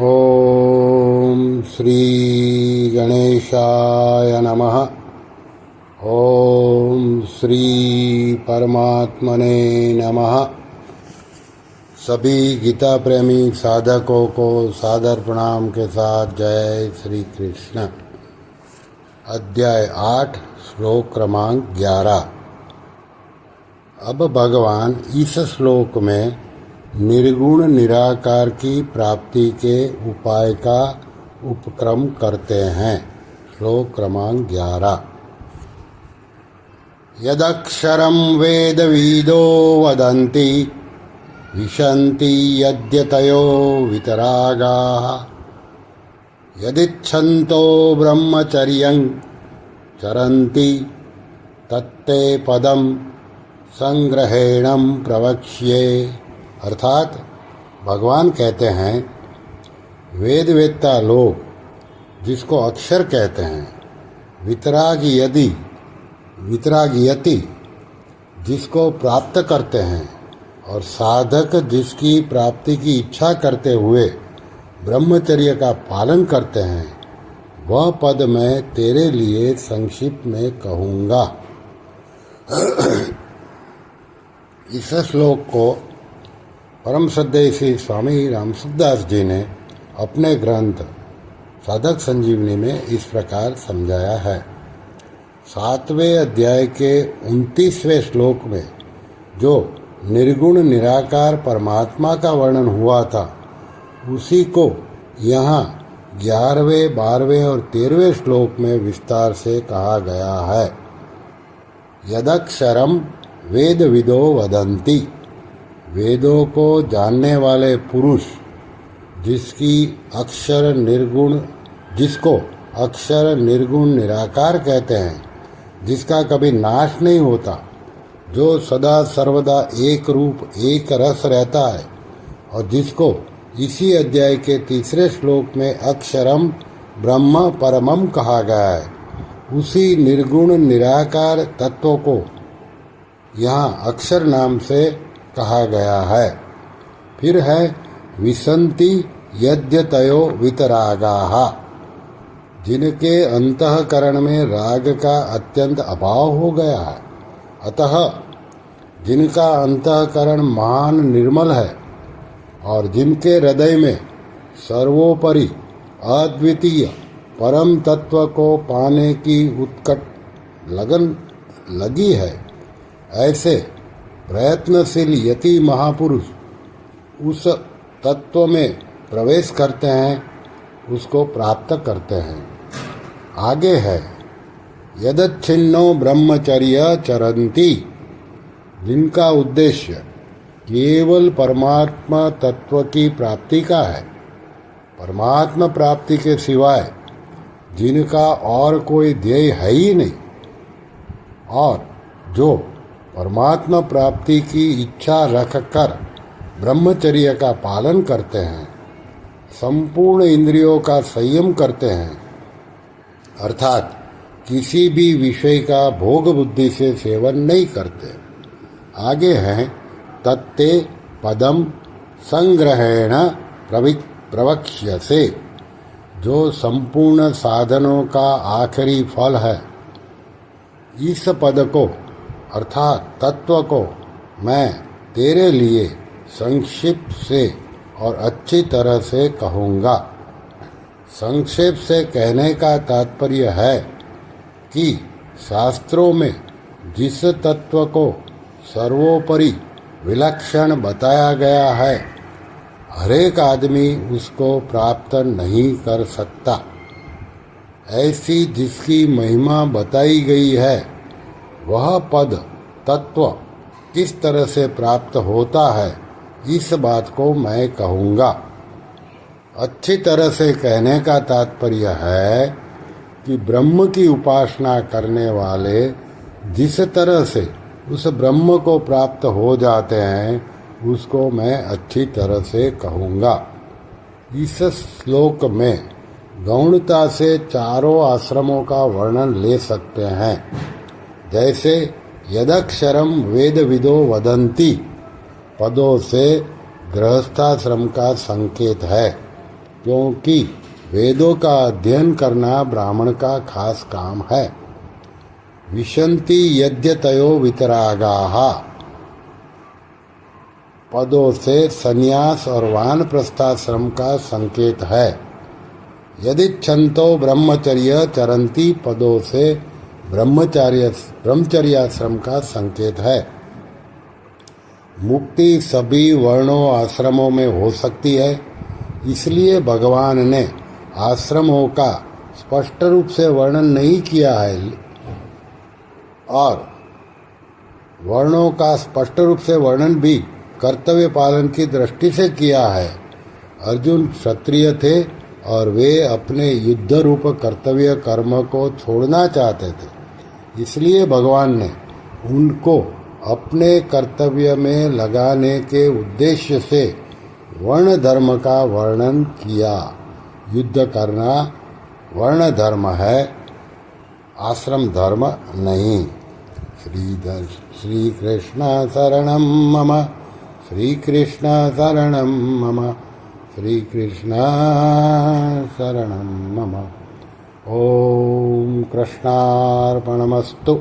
ओम श्री गणेशाय नमः। ओम श्री परमात्मने नमः। सभी गीता प्रेमी साधकों को सादर प्रणाम के साथ जय श्री कृष्ण। अध्याय 8 श्लोक क्रमांक 11। अब भगवान इस श्लोक में निर्गुण निराकार की प्राप्ति के उपाय का उपक्रम करते हैं। श्लोक क्रमांक 11। यदक्षरं वेदविदो वदन्ति विशन्ति यद्यतयो वितरागाः यदिच्छन्तो ब्रह्मचर्यं चरन्ति तत्ते पदं संग्रहेणं प्रवक्ष्ये। अर्थात भगवान कहते हैं, वेदवेत्ता लोग जिसको अक्षर कहते हैं, वितरागयति जिसको प्राप्त करते हैं, और साधक जिसकी प्राप्ति की इच्छा करते हुए ब्रह्मचर्य का पालन करते हैं, वह पद मैं तेरे लिए संक्षिप्त में कहूँगा। इस श्लोक को परम श्रद्धेय श्री स्वामी रामसुखदास जी ने अपने ग्रंथ साधक संजीवनी में इस प्रकार समझाया है। 7वें अध्याय के 29वें श्लोक में जो निर्गुण निराकार परमात्मा का वर्णन हुआ था, उसी को यहाँ 11वें, 12वें और 13वें श्लोक में विस्तार से कहा गया है। यदक्षरम वेदविदो वदन्ति, वेदों को जानने वाले पुरुष जिसको अक्षर निर्गुण निराकार कहते हैं, जिसका कभी नाश नहीं होता, जो सदा सर्वदा एक रूप एक रस रहता है, और जिसको इसी अध्याय के 3 श्लोक में अक्षरम ब्रह्म परमम कहा गया है, उसी निर्गुण निराकार तत्व को यहाँ अक्षर नाम से कहा गया है। फिर है विसन्ति यद्यतयो वितरागाः, जिनके अंतःकरण में राग का अत्यंत अभाव हो गया है, अतः जिनका अंतःकरण महान निर्मल है, और जिनके हृदय में सर्वोपरि अद्वितीय परम तत्व को पाने की उत्कट लगन लगी है, ऐसे प्रयत्नशील यति महापुरुष उस तत्व में प्रवेश करते हैं, उसको प्राप्त करते हैं। आगे है यदच्छिन्नो ब्रह्मचर्य चरन्ति, जिनका उद्देश्य केवल परमात्मा तत्व की प्राप्ति का है, परमात्मा प्राप्ति के सिवाय जिनका और कोई ध्येय है ही नहीं, और जो परमात्मा प्राप्ति की इच्छा रखकर ब्रह्मचर्य का पालन करते हैं, संपूर्ण इंद्रियों का संयम करते हैं, अर्थात किसी भी विषय का भोग बुद्धि से सेवन नहीं करते। आगे हैं तत्ते पदम संग्रहेण प्रवक्ष्यसे, जो संपूर्ण साधनों का आखिरी फल है। इस पद को अर्थात तत्व को मैं तेरे लिए संक्षिप्त से और अच्छी तरह से कहूँगा। संक्षेप से कहने का तात्पर्य है कि शास्त्रों में जिस तत्व को सर्वोपरि विलक्षण बताया गया है, हरेक आदमी उसको प्राप्त नहीं कर सकता। ऐसी जिसकी महिमा बताई गई है, वह पद तत्व किस तरह से प्राप्त होता है, इस बात को मैं कहूँगा। अच्छी तरह से कहने का तात्पर्य है कि ब्रह्म की उपासना करने वाले जिस तरह से उस ब्रह्म को प्राप्त हो जाते हैं, उसको मैं अच्छी तरह से कहूँगा। इस श्लोक में गौणता से चारों आश्रमों का वर्णन ले सकते हैं। जैसे यदक्षरम वेदविदो वदन्ति पदों से गृहस्थाश्रम का संकेत है, क्योंकि वेदों का अध्ययन करना ब्राह्मण का खास काम है। विशन्ति यद्यतयो वितरागाः पदों से संन्यास और वानप्रस्थाश्रम का संकेत है। यदि छंतो ब्रह्मचर्य चरंती पदों से ब्रह्मचर्याश्रम का संकेत है। मुक्ति सभी वर्णों आश्रमों में हो सकती है, इसलिए भगवान ने आश्रमों का स्पष्ट रूप से वर्णन नहीं किया है और वर्णों का स्पष्ट रूप से वर्णन भी कर्तव्य पालन की दृष्टि से किया है। अर्जुन क्षत्रिय थे और वे अपने युद्ध रूप कर्तव्य कर्म को छोड़ना चाहते थे, इसलिए भगवान ने उनको अपने कर्तव्य में लगाने के उद्देश्य से वर्ण धर्म का वर्णन किया। युद्ध करना वर्ण धर्म है, आश्रम धर्म नहीं। श्री कृष्ण शरणं मम, श्री कृष्ण शरणं मम, श्री कृष्ण शरणं मम। ओम कृष्णार्पणमस्तु।